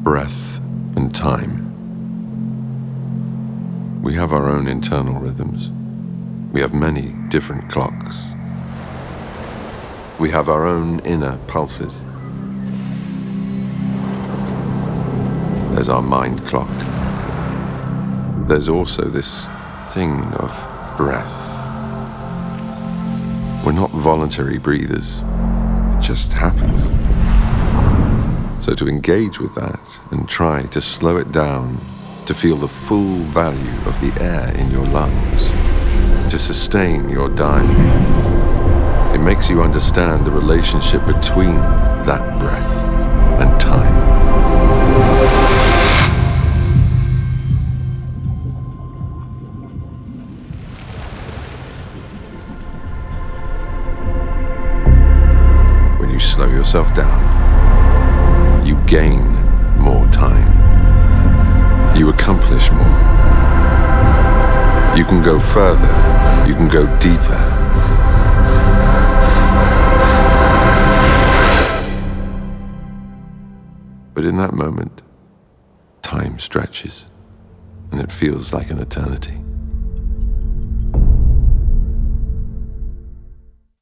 breath and time. We have our own internal rhythms. We have many different clocks. We have our own inner pulses. There's our mind clock. There's also this thing of breath. We're not voluntary breathers. It just happens. So to engage with that and try to slow it down, to feel the full value of the air in your lungs, to sustain your dive, it makes you understand the relationship between that breath and time. When you slow yourself down, you gain more time. You accomplish more. You can go further. You can go deeper. But in that moment, time stretches, and it feels like an eternity.